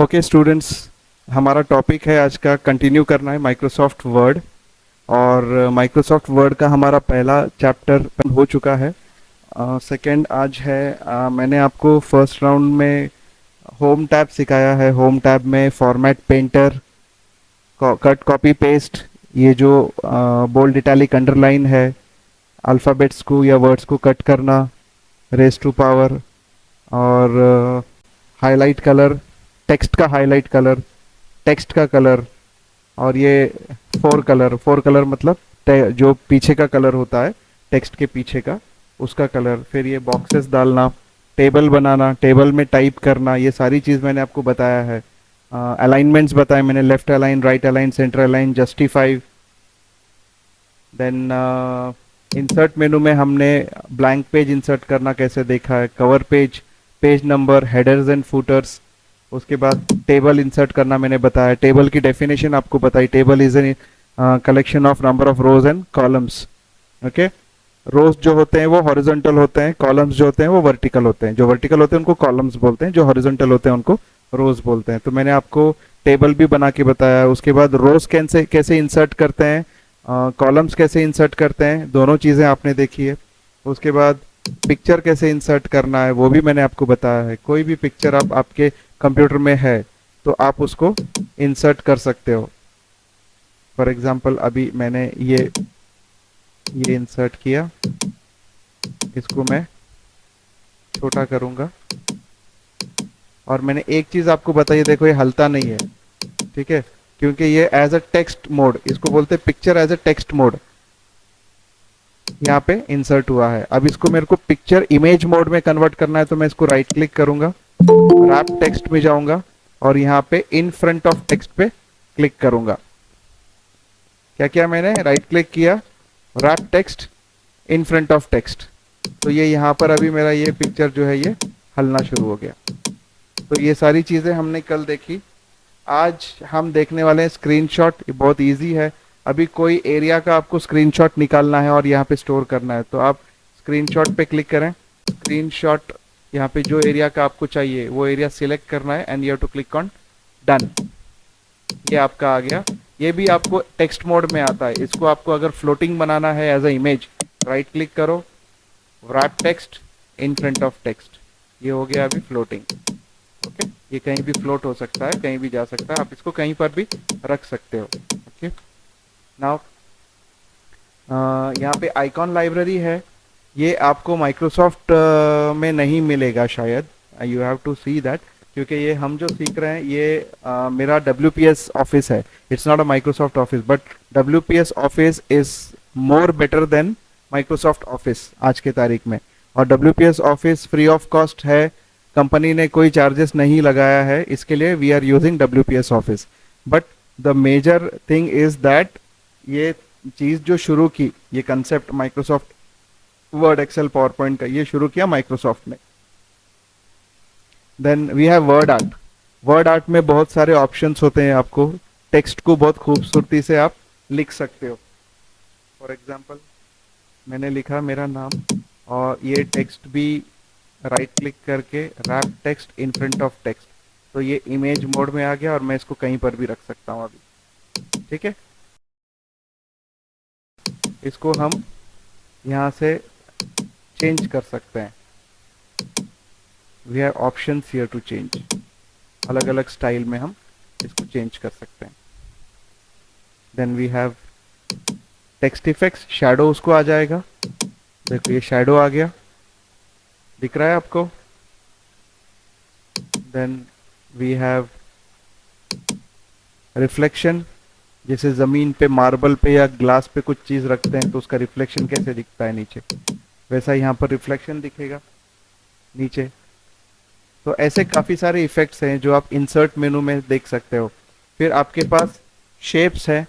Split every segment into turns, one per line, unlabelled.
Okay students, हमारा topic है आज का, कंटिन्यू करना है माइक्रोसॉफ्ट वर्ड। और माइक्रोसॉफ्ट वर्ड का हमारा पहला चैप्टर हो चुका है। सेकंड आज है। मैंने आपको फर्स्ट राउंड में होम टैब सिखाया है। होम टैब में format, painter, cut, copy, paste, ये जो बोल्ड, इटैलिक, अंडरलाइन है, अल्फ़ाबेट्स को या वर्ड्स को कट करना, रेज टू पावर, और हाईलाइट कलर, टेक्स्ट का हाईलाइट कलर, टेक्स्ट का कलर, और ये फोर कलर मतलब जो पीछे का कलर होता है, टेक्स्ट के पीछे का, उसका कलर। फिर ये बॉक्सेस डालना, टेबल बनाना, टेबल में टाइप करना, ये सारी चीज़ मैंने आपको बताया है। अलाइनमेंट्स बताए मैंने, left align, right align, center align, justify. Then insert menu में हमने ब्लैंक पेज इंसर्ट करना कैसे देखा है, cover page, page number, headers and footers. उसके बाद टेबल इंसर्ट करना मैंने बताया। टेबल की डेफिनेशन आपको बताई। Table is an collection of number of rows and columns. Okay, rows जो होते हैं वो हॉरिजॉन्टल होते हैं, कॉलम्स जो होते हैं वो वर्टिकल होते हैं। जो वर्टिकल होते हैं उनको कॉलम्स बोलते हैं, जो हॉरिजॉन्टल होते हैं उनको रोज बोलते हैं। तो मैंने आपको टेबल भी बना के बताया। उसके बाद रोज कैसे कैसे इंसर्ट करते हैं, कॉलम्स कैसे इंसर्ट करते हैं, दोनों चीज़ें आपने देखी है। उसके बाद पिक्चर कैसे इंसर्ट करना है वो भी मैंने आपको बताया है। कोई भी पिक्चर आप आपके कंप्यूटर में है तो आप उसको इंसर्ट कर सकते हो। फॉर एग्जांपल अभी मैंने ये इंसर्ट किया, इसको मैं छोटा करूंगा। और मैंने एक चीज़ आपको बताई, देखो ये हलता नहीं है, ठीक है, क्योंकि ये एज अ टेक्स्ट मोड, इसको बोलते हैं picture as a text mode, यहाँ पे इंसर्ट हुआ है। अब इसको मेरे को पिक्चर इमेज मोड में कन्वर्ट करना है, तो मैं इसको राइट क्लिक करूंगा, रैप टेक्स्ट में जाऊंगा और यहाँ पे इन फ्रंट ऑफ टेक्स्ट पे क्लिक करूंगा। क्या किया मैंने, राइट क्लिक किया, wrap text, in front of text. तो ये यहाँ पर अभी मेरा ये पिक्चर जो है ये हलना शुरू हो गया। तो ये सारी चीज़ें हमने कल देखी। आज हम देखने वाले हैं स्क्रीनशॉट। ये बहुत इजी है। अभी कोई एरिया का आपको स्क्रीनशॉट निकालना है और यहाँ पे स्टोर करना है, तो आप स्क्रीनशॉट पे क्लिक करें। स्क्रीनशॉट, यहाँ पे जो एरिया का आपको चाहिए वो एरिया सिलेक्ट करना है and you have to click on done. ये आपका आ गया। ये भी आपको टेक्स्ट मोड में आता है। इसको आपको अगर फ्लोटिंग बनाना है as a image, right click करो, wrap text, in front of text, ये हो गया अभी फ्लोटिंग। ओके, ये कहीं भी फ्लोट हो सकता है, कहीं भी जा सकता है, आप इसको कहीं पर भी रख सकते हो। ओके, नाउ यहाँ पे आइकॉन लाइब्रेरी है। ये आपको माइक्रोसॉफ्ट में नहीं मिलेगा शायद, you have to see that, क्योंकि ये हम जो सीख रहे हैं ये मेरा WPS ऑफिस है। It's not a Microsoft Office, but WPS Office is more better than Microsoft Office आज के तारीख में। और WPS Office free of cost है, कंपनी ने कोई चार्जेस नहीं लगाया है इसके लिए। We are using WPS Office. But the major thing is that ये चीज़ जो शुरू की, ये concept Microsoft Word, Excel, PowerPoint का, ये शुरू किया माइक्रोसॉफ्ट ने। Then we have WordArt. WordArt में बहुत सारे ऑप्शंस होते हैं। आपको टेक्स्ट को बहुत खूबसूरती से आप लिख सकते हो। फॉर एग्जांपल मैंने लिखा मेरा नाम, और ये टेक्स्ट भी राइट क्लिक करके rap text, in front of text, तो ये इमेज मोड में आ गया और मैं इसको कहीं पर भी रख सकता हूँ अभी। ठीक है, इसको हम यहाँ से चेंज कर सकते हैं। We have options here to change. अलग अलग स्टाइल में हम इसको चेंज कर सकते हैं। Then we have text effects, shadow उसको आ जाएगा। देखो ये शैडो आ गया, दिख रहा है आपको। देन वी हैव रिफ्लेक्शन, जैसे ज़मीन पे, मार्बल पे या ग्लास पे कुछ चीज़ रखते हैं तो उसका रिफ्लेक्शन कैसे दिखता है नीचे, वैसा यहाँ पर रिफ्लेक्शन दिखेगा नीचे। तो ऐसे काफ़ी सारे इफ़ेक्ट्स हैं जो आप इंसर्ट मेनू में देख सकते हो। फिर आपके पास शेप्स है,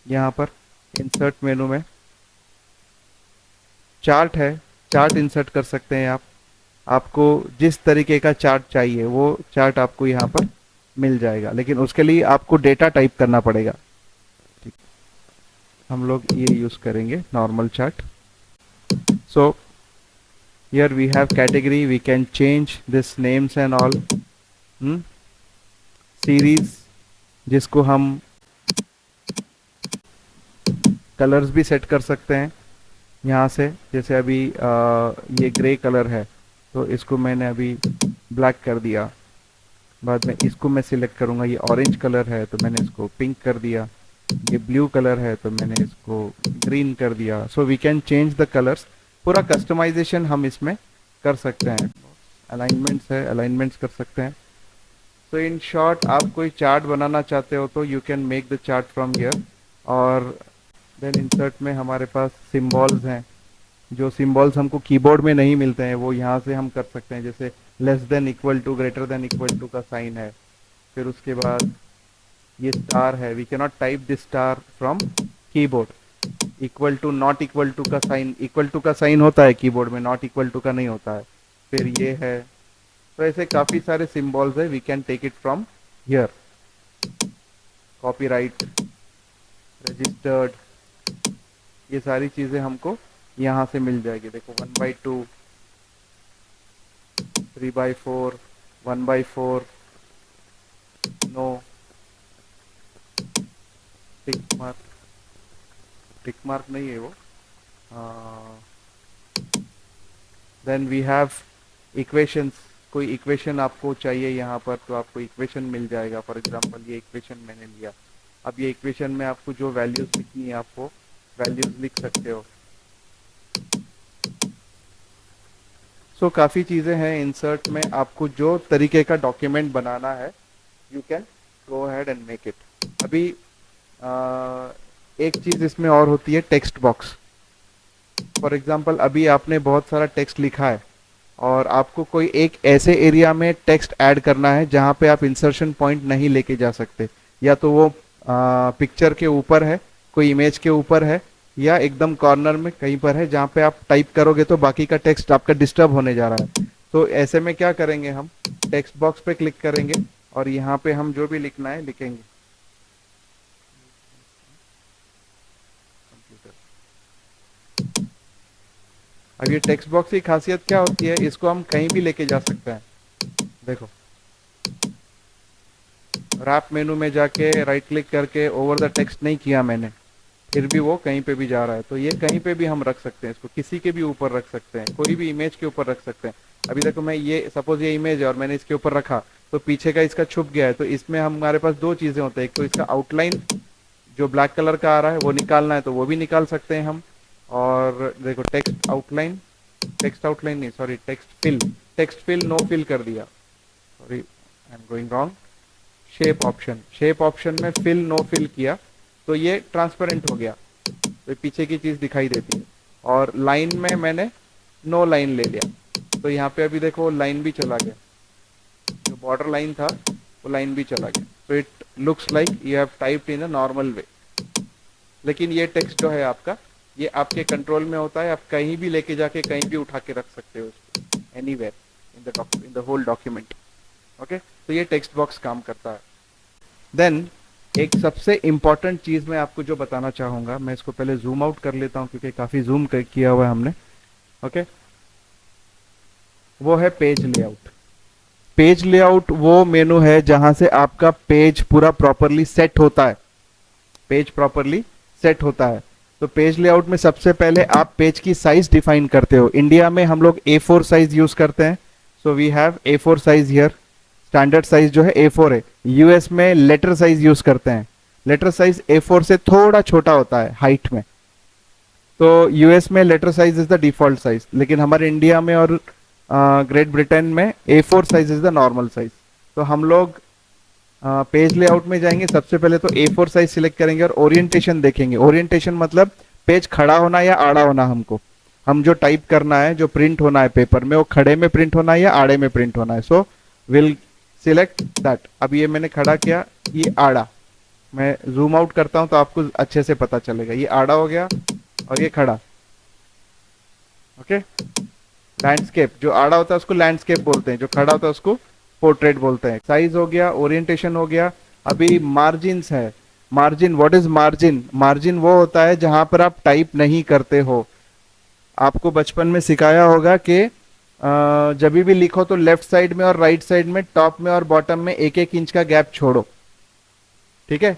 यहाँ पर इंसर्ट मेनू में चार्ट है, चार्ट इंसर्ट कर सकते हैं आप। आपको जिस तरीके का चार्ट चाहिए वो चार्ट आपको यहाँ पर मिल जाएगा, लेकिन उसके लिए आपको डेटा टाइप करना पड़ेगा। ठीक, हम लोग ये यूज़ करेंगे normal chart. So here we have category, we can change this names and all. Series, जिसको हम कलर्स भी सेट कर सकते हैं यहाँ से। जैसे अभी ये ग्रे कलर है, तो इसको मैंने अभी ब्लैक कर दिया। बाद में इसको मैं सिलेक्ट करूँगा, ये ऑरेंज कलर है तो मैंने इसको पिंक कर दिया। ये ब्लू कलर है तो मैंने इसको ग्रीन कर दिया। So we can change the colours. पूरा कस्टमाइजेशन हम इसमें कर सकते हैं। अलाइनमेंट्स है, अलाइनमेंट्स कर सकते हैं। तो इन शॉर्ट, आप कोई चार्ट बनाना चाहते हो तो you can make the chart from here. और देन इंसर्ट में हमारे पास सिम्बॉल्स हैं। जो सिम्बॉल्स हमको कीबोर्ड में नहीं मिलते हैं वो यहाँ से हम कर सकते हैं। जैसे less than equal to, greater than equal to का साइन है। फिर उसके बाद ये स्टार है, we can not type this star from keyboard. Equal to, not equal to का साइन, इक्वल टू का साइन होता है कीबोर्ड में, नॉट इक्वल टू का नहीं होता है। फिर ये है। तो ऐसे काफ़ी सारे सिम्बॉल्स है, we can take it from here. Copyright, registered, ये सारी चीज़ें हमको यहाँ से मिल जाएगी। देखो 1/2, 3/4, 1/4, no, tick mark, tick mark नहीं है वो। Then we have equations. कोई इक्वेशन आपको चाहिए यहाँ पर तो आपको इक्वेशन मिल जाएगा। फॉर एग्जांपल ये इक्वेशन मैंने लिया। अब ये इक्वेशन में आपको जो वैल्यूज लिखनी है, आपको वैल्यूज लिख सकते हो। सो काफ़ी चीज़ें हैं इंसर्ट में। आपको जो तरीके का डॉक्यूमेंट बनाना है, you can go ahead and make it. अभी एक चीज़ इसमें और होती है, टेक्स्ट बॉक्स। फॉर एग्जांपल अभी आपने बहुत सारा टेक्स्ट लिखा है और आपको कोई एक ऐसे एरिया में टेक्स्ट ऐड करना है जहाँ पे आप इंसर्शन पॉइंट नहीं लेके जा सकते। या तो वो पिक्चर के ऊपर है, कोई इमेज के ऊपर है, या एकदम कॉर्नर में कहीं पर है जहाँ पे आप टाइप करोगे तो बाकी का टेक्स्ट आपका डिस्टर्ब होने जा रहा है। तो ऐसे में क्या करेंगे, हम टेक्स्ट बॉक्स पे क्लिक करेंगे और यहाँ पे हम जो भी लिखना है लिखेंगे। अब ये टेक्स्ट बॉक्स की खासियत क्या होती है, इसको हम कहीं भी लेके जा सकते हैं। देखो, रैप मेनू में जाके राइट क्लिक करके ओवर द टेक्स्ट नहीं किया मैंने, फिर भी वो कहीं पे भी जा रहा है। तो ये कहीं पे भी हम रख सकते हैं, इसको किसी के भी ऊपर रख सकते हैं, कोई भी इमेज के ऊपर रख सकते हैं। अभी देखो, मैं ये सपोज ये इमेज है और मैंने इसके ऊपर रखा तो पीछे का इसका छुप गया है। तो इसमें हमारे पास दो चीजें होते हैं, एक तो इसका आउटलाइन जो ब्लैक कलर का आ रहा है वो निकालना है तो वो भी निकाल सकते हैं हम। और देखो, टेक्स्ट आउटलाइन, टेक्स्ट आउटलाइन नहीं, sorry, text fill, text fill no fill कर दिया, sorry I am going wrong. Shape option, shape option में फिल नो फिल किया तो ये ट्रांसपेरेंट हो गया, तो पीछे की चीज दिखाई देती है। और लाइन में मैंने नो लाइन ले लिया तो यहाँ पे अभी देखो लाइन भी चला गया, जो बॉर्डर लाइन था वो लाइन भी चला गया। तो it looks like you have typed in a normal way. लेकिन ये टेक्स्ट जो है आपका, ये आपके कंट्रोल में होता है, आप कहीं भी लेके जाके कहीं भी उठा के रख सकते हो इसको, anywhere in the whole document. Okay, तो ये टेक्स्ट बॉक्स काम करता है। देन एक सबसे इंपॉर्टेंट चीज मैं आपको जो बताना चाहूंगा, मैं इसको पहले जूम आउट कर लेता हूं क्योंकि काफी जूम किया हुआ है हमने। ओके, वो है पेज लेआउट। पेज लेआउट वो मेनू है जहां से आपका पेज पूरा प्रॉपरली सेट होता है, पेज प्रॉपरली सेट होता है। तो पेज लेआउट में सबसे पहले आप पेज की साइज डिफाइन करते हो। इंडिया में हम लोग A4 साइज यूज करते हैं, so we have A4 size here. Standard size जो है A4 है। यूएस में लेटर साइज यूज करते हैं, लेटर साइज A4 से थोड़ा छोटा होता है हाइट में। तो यूएस में letter size is the default size, लेकिन हमारे इंडिया में और ग्रेट ब्रिटेन में A4 size is the normal size. तो हम लोग पेज लेआउट में जाएंगे, सबसे पहले तो A4 साइज सिलेक्ट करेंगे और ओरिएंटेशन देखेंगे। ओरिएंटेशन मतलब पेज खड़ा होना या आड़ा होना। हमको हम जो टाइप करना है, जो प्रिंट होना है पेपर में, वो खड़े में प्रिंट होना है या आड़े में प्रिंट होना है। So will select that. अब ये मैंने खड़ा किया, ये आड़ा। मैं जूम आउट करता हूं तो आपको अच्छे से पता चलेगा, ये आड़ा हो गया और ये खड़ा। ओके, लैंडस्केप, जो आड़ा होता है उसको लैंडस्केप बोलते हैं, जो खड़ा होता है उसको पोर्ट्रेट बोलते हैं। साइज हो गया, ओरिएंटेशन हो गया। अभी मार्जिन्स है। Margin, what is margin? Margin वो होता है जहां पर आप टाइप नहीं करते हो। आपको बचपन में सिखाया होगा कि जब भी लिखो तो लेफ्ट साइड में और राइट साइड में, टॉप में और बॉटम में एक एक इंच का गैप छोड़ो। ठीक है,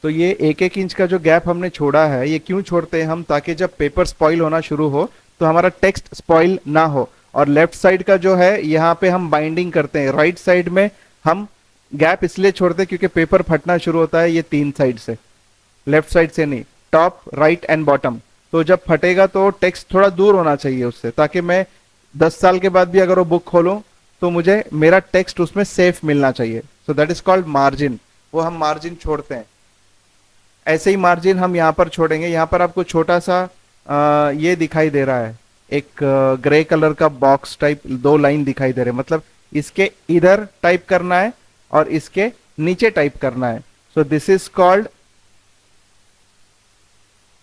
तो ये एक एक इंच का जो गैप हमने छोड़ा है, ये क्यों छोड़ते हैं हम, ताकि जब पेपर स्पॉइल होना शुरू हो तो हमारा टेक्स्ट स्पॉइल ना हो। और लेफ्ट साइड का जो है यहाँ पे हम बाइंडिंग करते हैं, राइट साइड में हम गैप इसलिए छोड़ते हैं क्योंकि पेपर फटना शुरू होता है ये तीन साइड से, लेफ्ट साइड से नहीं, टॉप राइट एंड बॉटम। तो जब फटेगा तो टेक्स्ट थोड़ा दूर होना चाहिए उससे, ताकि मैं 10 साल के बाद भी अगर वो बुक खोलूं तो मुझे मेरा टेक्स्ट उसमें सेफ मिलना चाहिए। So that is called margin, वो हम मार्जिन छोड़ते हैं। ऐसे ही मार्जिन हम यहाँ पर छोड़ेंगे। यहाँ पर आपको छोटा सा ये दिखाई दे रहा है, एक ग्रे कलर का बॉक्स टाइप, दो लाइन दिखाई दे रहे हैं, मतलब इसके इधर टाइप करना है और इसके नीचे टाइप करना है। So this is called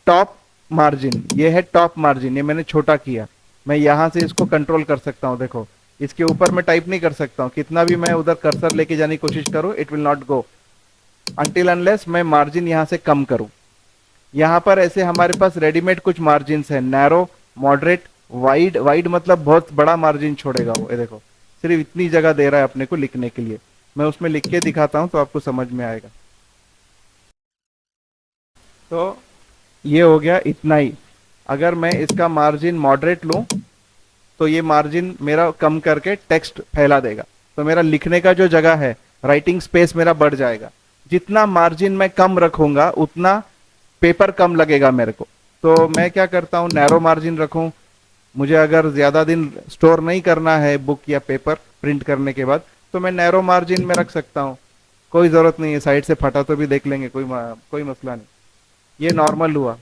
top margin. ये है टॉप मार्जिन, ये मैंने छोटा किया। मैं यहां से इसको कंट्रोल कर सकता हूं, देखो इसके ऊपर मैं टाइप नहीं कर सकता हूं, कितना भी मैं उधर कर्सर लेके जाने की कोशिश करूं it will not go until unless मैं मार्जिन यहां से कम करूं। यहां पर ऐसे हमारे पास रेडीमेड कुछ मार्जिन है, नैरो, मॉडरेट, वाइड। वाइड मतलब बहुत बड़ा मार्जिन छोड़ेगा वो, ये देखो सिर्फ इतनी जगह दे रहा है अपने को लिखने के लिए। मैं उसमें लिख के दिखाता हूं तो आपको समझ में आएगा। तो ये हो गया इतना ही। अगर मैं इसका मार्जिन मॉडरेट लूं तो ये मार्जिन मेरा कम करके टेक्स्ट फैला देगा, तो मेरा लिखने का जो जगह है, राइटिंग स्पेस मेरा बढ़ जाएगा। जितना मार्जिन मैं कम रखूंगा उतना पेपर कम लगेगा मेरे को। तो मैं क्या करता हूँ, नैरो मार्जिन रखूं। मुझे अगर ज्यादा दिन स्टोर नहीं करना है बुक या पेपर प्रिंट करने के बाद, तो मैं नैरो मार्जिन में रख सकता हूँ, कोई जरूरत नहीं है, साइड से फटा तो भी देख लेंगे, कोई मसला नहीं। ये नॉर्मल हुआ।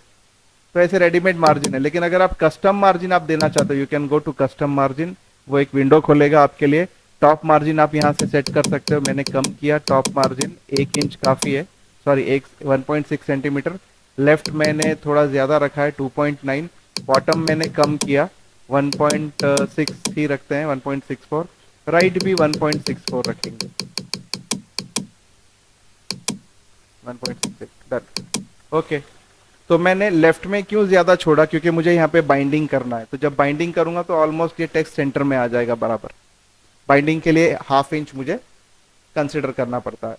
तो ऐसे रेडीमेड मार्जिन है, लेकिन अगर आप कस्टम मार्जिन आप देना चाहते हो, you can go to custom margin. वो एक विंडो खोलेगा आपके लिए। टॉप मार्जिन आप यहाँ से सेट कर सकते हो। मैंने कम किया टॉप मार्जिन, 1 इंच काफी है, सॉरी एक 1.6 सेंटीमीटर। लेफ्ट मैंने थोड़ा ज्यादा रखा है 2.9। बॉटम मैंने कम किया 1.6 ही रखते हैं, 1.64। राइट भी 1.64 रखेंगे, 1.66 डन। ओके, तो मैंने लेफ्ट में क्यों ज्यादा छोड़ा, क्योंकि मुझे यहाँ पे बाइंडिंग करना है। तो जब बाइंडिंग करूंगा तो ऑलमोस्ट ये टेक्स्ट सेंटर में आ जाएगा बराबर। बाइंडिंग के लिए ½ इंच मुझे कंसिडर करना पड़ता है।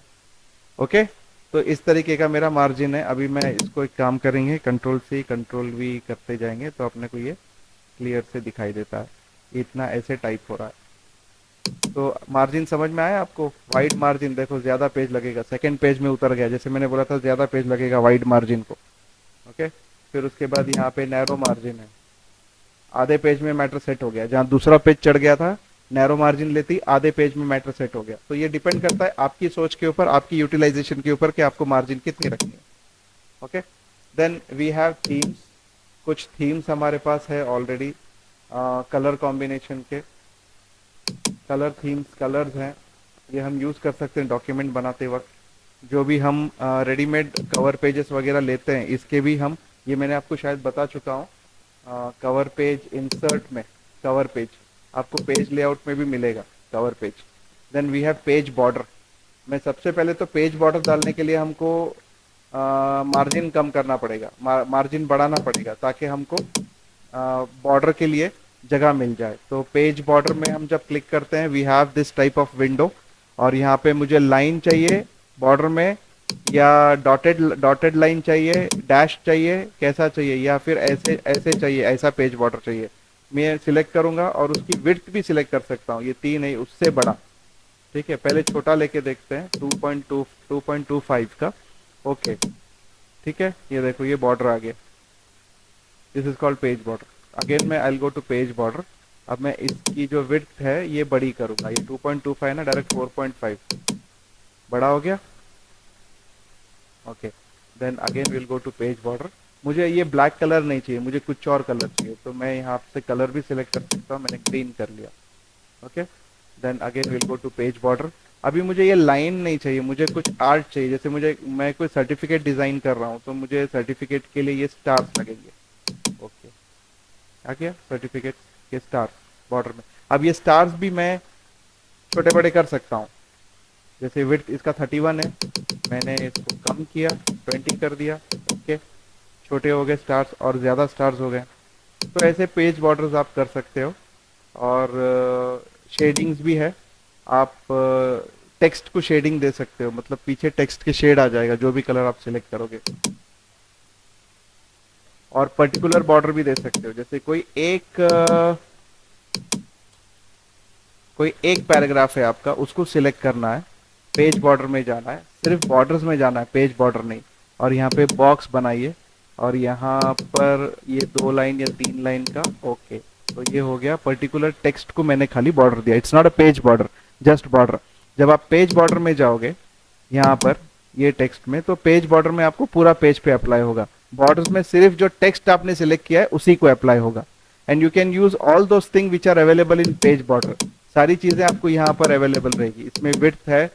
ओके, तो इस तरीके का मेरा मार्जिन है। अभी मैं इसको एक काम करेंगे, कंट्रोल C कंट्रोल V करते जाएंगे तो अपने को ये क्लियर से दिखाई देता है, इतना ऐसे टाइप हो रहा है। तो मार्जिन समझ में आया आपको। वाइड मार्जिन देखो ज्यादा पेज लगेगा, सेकंड पेज में उतर गया, जैसे मैंने बोला था ज्यादा पेज लगेगा वाइड मार्जिन को। ओके, फिर उसके बाद यहाँ पे नैरो मार्जिन है, आधे पेज में मैटर सेट हो गया। जहां दूसरा पेज चढ़ गया था, नैरो मार्जिन लेती आधे पेज में मैटर सेट हो गया। तो ये डिपेंड करता है आपकी सोच के ऊपर, आपकी यूटिलाइजेशन के ऊपर कि आपको मार्जिन कितनी रखनी है। Okay, then we have themes. कुछ थीम्स हमारे पास है ऑलरेडी, कलर कॉम्बिनेशन के। कलर थीम्स कलर्स हैं, ये हम यूज कर सकते हैं डॉक्यूमेंट बनाते वक्त। जो भी हम रेडीमेड कवर पेजेस वगैरह लेते हैं, इसके भी हम, ये मैंने आपको शायद बता चुका हूँ, कवर पेज इंसर्ट में, कवर पेज आपको पेज लेआउट में भी मिलेगा, cover page. Then we have page border. मैं सबसे पहले तो पेज बॉर्डर डालने के लिए हमको मार्जिन कम करना पड़ेगा, मार्जिन बढ़ाना पड़ेगा, ताकि हमको बॉर्डर के लिए जगह मिल जाए। तो पेज बॉर्डर में हम जब क्लिक करते हैं, we have this type of window, और यहाँ पे मुझे लाइन चाहिए बॉर्डर में, या डॉटेड डॉटेड लाइन चाहिए, डैश चाहिए, कैसा चाहिए, या फिर ऐसे ऐसे चाहिए, ऐसा पेज बॉर्डर चाहिए। मैं सिलेक्ट करूंगा और उसकी विड्थ भी सिलेक्ट कर सकता हूँ, ये 3 है, उससे बड़ा। ठीक है, पहले छोटा लेके देखते हैं, 2.25 का। ओके, ठीक है, ये देखो ये बॉर्डर आ गया, this is called page border. Again मैं आई गो टू पेज बॉर्डर। अब मैं इसकी जो विड्थ है ये बड़ी करूंगा, ये 2.25 ना, डायरेक्ट 4.5 बड़ा हो गया। Okay, then again will go to page border. मुझे ये ब्लैक कलर नहीं चाहिए, मुझे कुछ और कलर चाहिए, तो मैं यहाँ से कलर भी सिलेक्ट कर सकता हूँ, मैंने ग्रीन कर लिया। Okay, then again will go to page border. अभी मुझे ये लाइन नहीं चाहिए, मुझे कुछ आर्ट चाहिए। जैसे मैं कोई सर्टिफिकेट डिजाइन कर रहा हूँ, तो मुझे सर्टिफिकेट के लिए ये स्टार्स लगेंगे। ओके, आ गया सर्टिफिकेट के स्टार्स बॉर्डर में। अब ये स्टार्स भी मैं छोटे बड़े कर सकता हूँ। जैसे विड्थ इसका 31 है, मैंने इसको कम किया, 20 कर दिया। ओके, छोटे हो गए स्टार्स और ज्यादा स्टार्स हो गए। तो ऐसे पेज बॉर्डर्स आप कर सकते हो। और शेडिंग्स भी है। आप टेक्स्ट को शेडिंग दे सकते हो, मतलब पीछे टेक्स्ट के शेड आ जाएगा जो भी कलर आप सिलेक्ट करोगे। और पर्टिकुलर बॉर्डर भी दे सकते हो, जैसे कोई एक पैराग्राफ है आपका, उसको सिलेक्ट करना है, पेज बॉर्डर में जाना है, सिर्फ बॉर्डर्स में जाना है, पेज बॉर्डर नहीं। और यहाँ पे बॉक्स बनाइए और यहाँ पर ये 2 लाइन या 3 लाइन का, ओके। तो ये हो गया, पर्टिकुलर टेक्स्ट को मैंने खाली बॉर्डर दिया, it's not a page border, just border. जब आप पेज बॉर्डर में जाओगे यहाँ पर ये टेक्स्ट में, तो पेज बॉर्डर में आपको पूरा पेज पे अप्लाई होगा। बॉर्डर्स में सिर्फ जो टेक्स्ट आपने सिलेक्ट किया है उसी को अप्लाई होगा। And you can use all those thing which are available in page border. सारी चीजें आपको यहाँ पर अवेलेबल रहेगी। इसमें विड्थ है,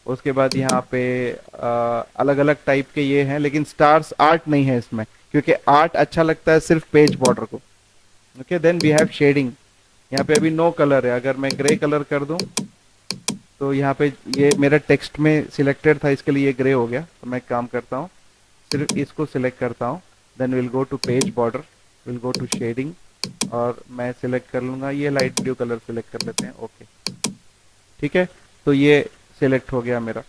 उसके बाद यहाँ पे अलग अलग टाइप के ये हैं, लेकिन स्टार्स आर्ट नहीं है इसमें, क्योंकि आर्ट अच्छा लगता है सिर्फ पेज बॉर्डर को। Okay, then we have shading. यहाँ पे अभी नो कलर है, अगर मैं ग्रे कलर कर दूं तो यहाँ पे ये मेरा टेक्स्ट में सिलेक्टेड था, इसके लिए ये ग्रे हो गया। तो मैं काम करता हूँ, सिर्फ इसको सिलेक्ट करता हूँ, then will go to page border, will go to shading, और मैं सिलेक्ट कर लूंगा ये लाइट ब्लू कलर सिलेक्ट कर लेते हैं। ओके, ठीक है, तो ये सिलेक्ट हो गया मेरा।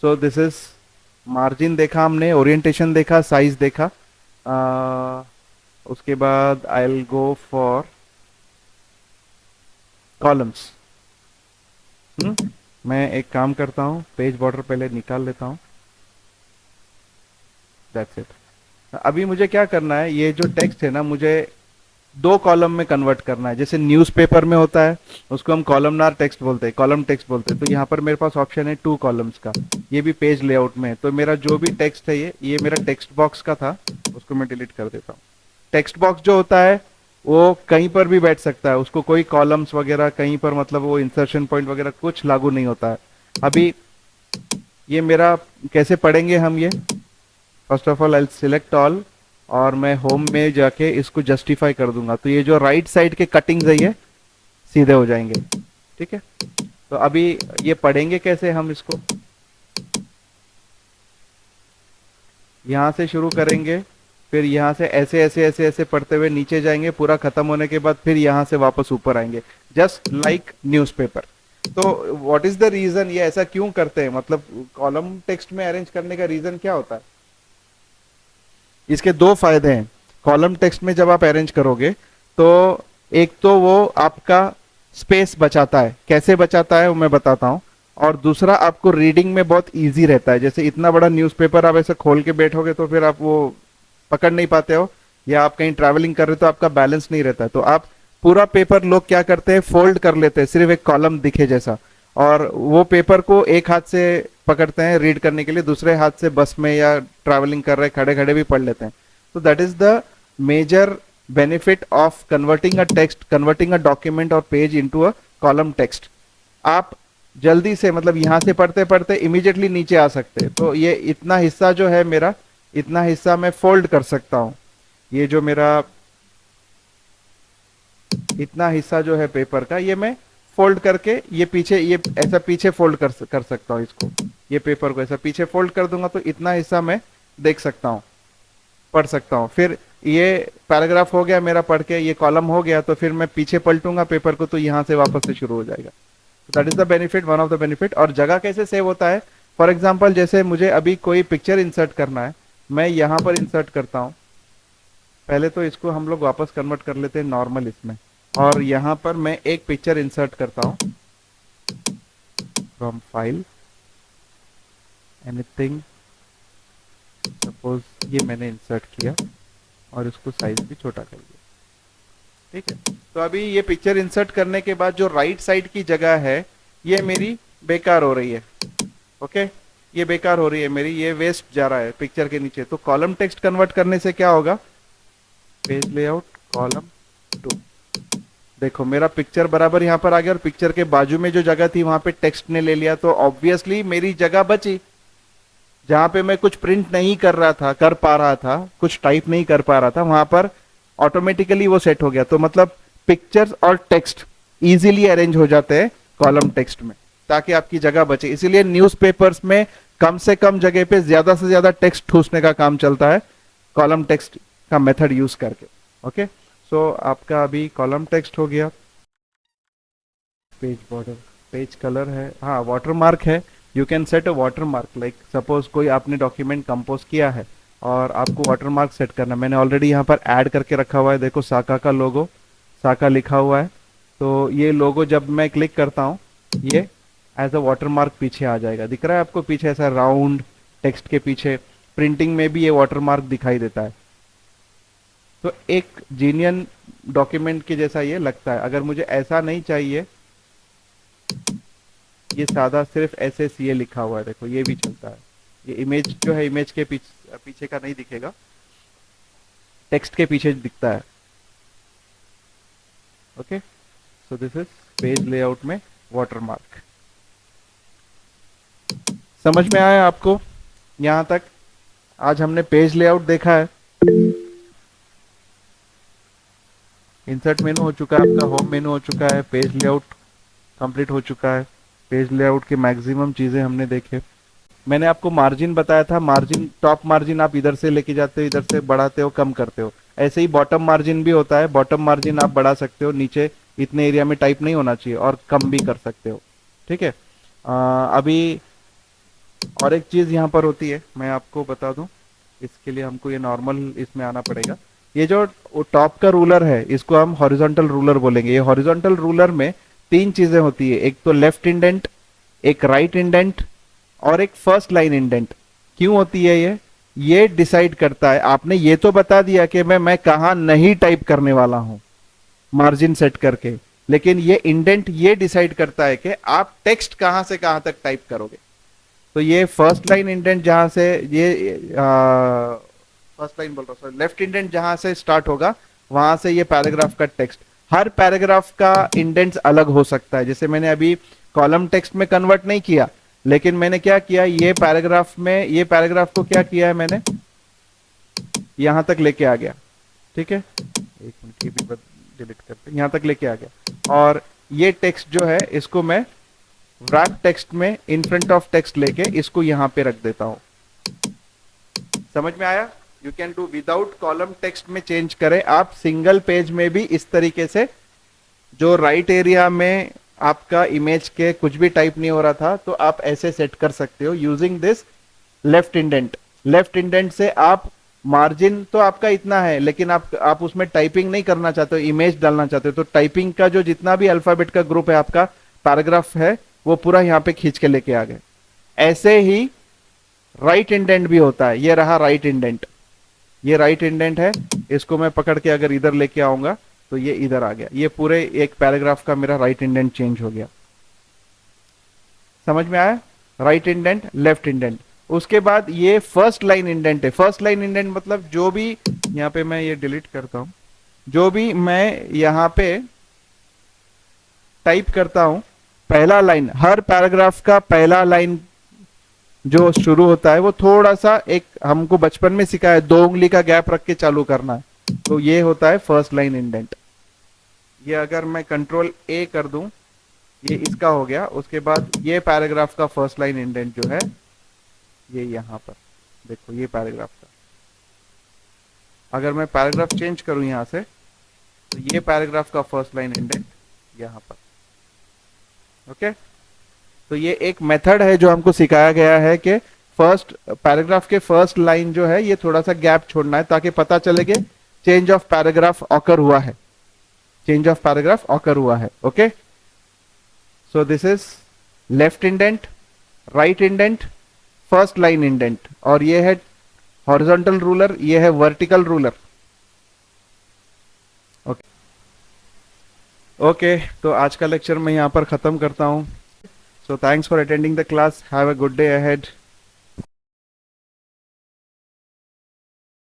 सो दिस इज मार्जिन देखा हमने, ओरिएंटेशन देखा, साइज देखा। उसके बाद I will go for columns. मैं एक काम करता हूँ, पेज बॉर्डर पहले निकाल लेता हूँ। That's it. अभी मुझे क्या करना है, ये जो टेक्स्ट है ना, मुझे 2 कॉलम में कन्वर्ट करना है। जैसे न्यूज़पेपर में होता है, उसको हम कॉलमनार टेक्स्ट बोलते हैं, कॉलम टेक्स्ट बोलते हैं। तो यहाँ पर मेरे पास ऑप्शन है 2 कॉलम्स का। ये भी पेज लेआउट में है, तो मेरा जो भी टेक्स्ट है, ये मेरा टेक्स्ट बॉक्स का था, उसको मैं डिलीट कर देता हूँ। टेक्स्ट बॉक्स जो होता है वो कहीं पर भी बैठ सकता है, उसको कोई कॉलम्स वगैरह कहीं पर, मतलब वो इंसर्शन पॉइंट वगैरह कुछ लागू नहीं होता है। अभी ये मेरा कैसे पढ़ेंगे हम ये, first of all I select all, और मैं होम में जाके इसको जस्टिफाई कर दूंगा। तो ये जो राइट साइड के कटिंग्स है ये सीधे हो जाएंगे, ठीक है। तो अभी ये पढ़ेंगे कैसे हम इसको, यहां से शुरू करेंगे, फिर यहाँ से ऐसे ऐसे ऐसे ऐसे पढ़ते हुए नीचे जाएंगे, पूरा खत्म होने के बाद फिर यहाँ से वापस ऊपर आएंगे, जस्ट लाइक न्यूज़पेपर। तो व्हाट इज द रीजन, ये ऐसा क्यों करते हैं, मतलब कॉलम टेक्स्ट में अरेंज करने का रीजन क्या होता है? इसके 2 फायदे हैं। कॉलम टेक्स्ट में जब आप अरेंज करोगे तो एक तो वो आपका स्पेस बचाता है, कैसे बचाता है वो मैं बताता हूँ। और दूसरा, आपको रीडिंग में बहुत इजी रहता है। जैसे इतना बड़ा न्यूज़पेपर आप ऐसे खोल के बैठोगे तो फिर आप वो पकड़ नहीं पाते हो, या आप कहीं ट्रैवलिंग कर रहे हो तो आपका बैलेंस नहीं रहता है। तो आप पूरा पेपर, लोग क्या करते हैं, फोल्ड कर लेते हैं, सिर्फ एक कॉलम दिखे जैसा, और वो पेपर को एक हाथ से पकड़ते हैं रीड करने के लिए, दूसरे हाथ से बस में या ट्रैवलिंग कर रहे खड़े खड़े भी पढ़ लेते हैं। तो that is the major benefit of converting a text, converting a document और page into a column text. आप जल्दी से, मतलब यहां से पढ़ते पढ़ते इमीडिएटली नीचे आ सकते हैं। तो ये इतना हिस्सा जो है मेरा, इतना हिस्सा मैं फोल्ड कर सकता हूं। ये जो मेरा इतना हिस्सा जो है पेपर का, ये मैं फोल्ड करके ये पीछे, ये ऐसा पीछे फोल्ड कर सकता हूँ इसको, ये पेपर को ऐसा पीछे फोल्ड कर दूंगा तो इतना हिस्सा मैं देख सकता हूँ, पढ़ सकता हूँ। फिर ये पैराग्राफ हो गया मेरा पढ़ के, ये कॉलम हो गया, तो फिर मैं पीछे पलटूंगा पेपर को तो यहाँ से वापस से शुरू हो जाएगा। That is the benefit, one of the benefit. और जगह कैसे सेव होता है, फॉर एग्जाम्पल जैसे मुझे अभी कोई पिक्चर इंसर्ट करना है, मैं यहाँ पर इंसर्ट करता हूँ। पहले तो इसको हम लोग वापस कन्वर्ट कर लेते हैं नॉर्मल इसमें, और यहाँ पर मैं एक पिक्चर इंसर्ट करता हूँ फ्रॉम फाइल, एनीथिंग, सपोज ये मैंने इंसर्ट किया और इसको साइज भी छोटा कर दिया, ठीक है। तो अभी ये पिक्चर इंसर्ट करने के बाद जो राइट साइड की जगह है ये मेरी बेकार हो रही है, ओके, ये बेकार हो रही है मेरी, ये वेस्ट जा रहा है पिक्चर के नीचे। तो कॉलम टेक्स्ट कन्वर्ट करने से क्या होगा, पेज लेआउट कॉलम 2, देखो मेरा पिक्चर बराबर यहाँ पर आ गया, और पिक्चर के बाजू में जो जगह थी वहां पे टेक्स्ट ने ले लिया, तो ऑब्वियसली मेरी जगह बची। जहां पे मैं कुछ प्रिंट नहीं कर पा रहा था, कुछ टाइप नहीं कर पा रहा था, वहां पर ऑटोमेटिकली वो सेट हो गया। तो मतलब पिक्चर्स और टेक्स्ट इजीली अरेंज हो जाते हैं कॉलम टेक्स्ट में, ताकि आपकी जगह बचे। इसीलिए न्यूज़पेपर्स में कम से कम जगह पे ज्यादा से ज्यादा टेक्स्ट ठूसने का काम चलता है कॉलम टेक्स्ट का मेथड यूज करके, ओके। सो आपका अभी कॉलम टेक्स्ट हो गया। पेज बॉर्डर, पेज कलर है, हाँ वाटर मार्क है। You can set a water mark, like suppose कोई आपने डॉक्यूमेंट कंपोज किया है और आपको वाटर मार्क सेट करना, मैंने ऑलरेडी यहाँ पर ऐड करके रखा हुआ है, देखो साका का लोगो, साका लिखा हुआ है। तो ये लोगो जब मैं क्लिक करता हूँ, ये एज अ वाटर मार्क पीछे आ जाएगा, दिख रहा है आपको पीछे ऐसा राउंड टेक्स्ट के पीछे। प्रिंटिंग में भी ये वाटर मार्क दिखाई देता है। तो एक जीनियन डॉक्यूमेंट के जैसा ये लगता है। अगर मुझे ऐसा नहीं चाहिए, ये सादा सिर्फ एस एस ये लिखा हुआ है, देखो ये भी चलता है। ये इमेज जो है, इमेज के पीछे पीछे का नहीं दिखेगा, टेक्स्ट के पीछे दिखता है। Okay, so this is page layout में वाटरमार्क। समझ में आया आपको यहां तक? आज हमने पेज लेआउट देखा है। इंसर्ट मेनू हो चुका है आपका, होम मेनू हो चुका है, पेज लेआउट कंप्लीट हो चुका है। पेज लेआउट के मैक्सिमम चीजें हमने देखे। मैंने आपको मार्जिन बताया था, मार्जिन टॉप मार्जिन आप इधर से लेके जाते हो, इधर से बढ़ाते हो, कम करते हो। ऐसे ही बॉटम मार्जिन भी होता है, बॉटम मार्जिन आप बढ़ा सकते हो, नीचे इतने एरिया में टाइप नहीं होना चाहिए, और कम भी कर सकते हो। ठीक है। अभी और एक चीज यहाँ पर होती है, मैं आपको बता दूं। इसके लिए हमको ये नॉर्मल इसमें आना पड़ेगा। ये जो टॉप का रूलर है, इसको हम हॉरिजॉन्टल रूलर बोलेंगे। ये हॉरिजॉन्टल रूलर में तीन चीजें होती है, एक तो लेफ्ट इंडेंट, एक राइट इंडेंट, और एक फर्स्ट लाइन इंडेंट। क्यों होती है ये डिसाइड करता है। आपने ये तो बता दिया कि मैं कहा नहीं टाइप करने वाला हूं मार्जिन सेट करके, लेकिन ये इंडेंट ये डिसाइड करता है कि आप टेक्स्ट कहां से कहां तक टाइप करोगे। तो ये फर्स्ट लाइन इंडेंट जहां से ये फर्स्ट लाइन बोल रहा हूं, सॉरी, लेफ्ट इंडेंट जहां से स्टार्ट होगा, वहां से ये पैराग्राफ का टेक्स्ट, हर पैराग्राफ का इंडेंट्स अलग हो सकता है। जैसे मैंने अभी कॉलम टेक्स्ट में कन्वर्ट नहीं किया, लेकिन मैंने क्या किया, ये पैराग्राफ में, ये पैराग्राफ को क्या किया है मैंने, यहां तक लेके आ गया। ठीक है, एक मिनट ये भी डिलीट करते, यहां तक लेके आ गया। और ये टेक्स्ट जो है, इसको मैं wrap टेक्स्ट में इन फ्रंट ऑफ टेक्स्ट लेके इसको यहां पे रख देता हूं। समझ में आया? You can do without column text में चेंज करें आप, सिंगल पेज में भी इस तरीके से। जो राइट एरिया में आपका इमेज के कुछ भी टाइप नहीं हो रहा था, तो आप ऐसे सेट कर सकते हो using this left indent. Left indent से आप मार्जिन तो आपका इतना है, लेकिन आप उसमें टाइपिंग नहीं करना चाहते हो, इमेज डालना चाहते हो, तो टाइपिंग का जो जितना भी अल्फाबेट का ग्रुप है आपका, पैराग्राफ है, वो पूरा यहां पे खींच के लेके आ गए। ऐसे ही राइट इंडेंट भी होता है। ये रहा राइट इंडेंट, ये राइट इंडेंट है। इसको मैं पकड़ के अगर इधर लेके आऊंगा, तो ये इधर आ गया, ये पूरे एक पैराग्राफ का मेरा राइट इंडेंट चेंज हो गया। समझ में आया? Right indent, left indent. उसके बाद ये फर्स्ट लाइन इंडेंट है। फर्स्ट लाइन इंडेंट मतलब जो भी, यहां पे मैं ये डिलीट करता हूं, जो भी मैं यहां पे टाइप करता हूं, पहला लाइन, हर पैराग्राफ का पहला लाइन जो शुरू होता है, वो थोड़ा सा, एक हमको बचपन में सिखाया, 2 उंगली का गैप रख के चालू करना है, तो ये होता है फर्स्ट लाइन इंडेंट। ये अगर मैं कंट्रोल ए कर दूं, ये इसका हो गया। उसके बाद ये पैराग्राफ का फर्स्ट लाइन इंडेंट जो है, ये यहां पर देखो, ये पैराग्राफ का, अगर मैं पैराग्राफ चेंज करूं यहां से, तो ये पैराग्राफ का फर्स्ट लाइन इंडेंट यहां पर। ओके, तो ये एक मेथड है जो हमको सिखाया गया है कि फर्स्ट पैराग्राफ के फर्स्ट लाइन जो है, ये थोड़ा सा गैप छोड़ना है, ताकि पता चले कि चेंज ऑफ पैराग्राफ ऑकर हुआ है, चेंज ऑफ पैराग्राफ ऑकर हुआ है। Okay, so this is left indent, right indent, first line indent, और ये है हॉरिजॉन्टल रूलर, ये है वर्टिकल रूलर। ओके ओके, तो आज का लेक्चर मैं यहां पर खत्म करता हूं। So thanks for attending the class, have a good day ahead.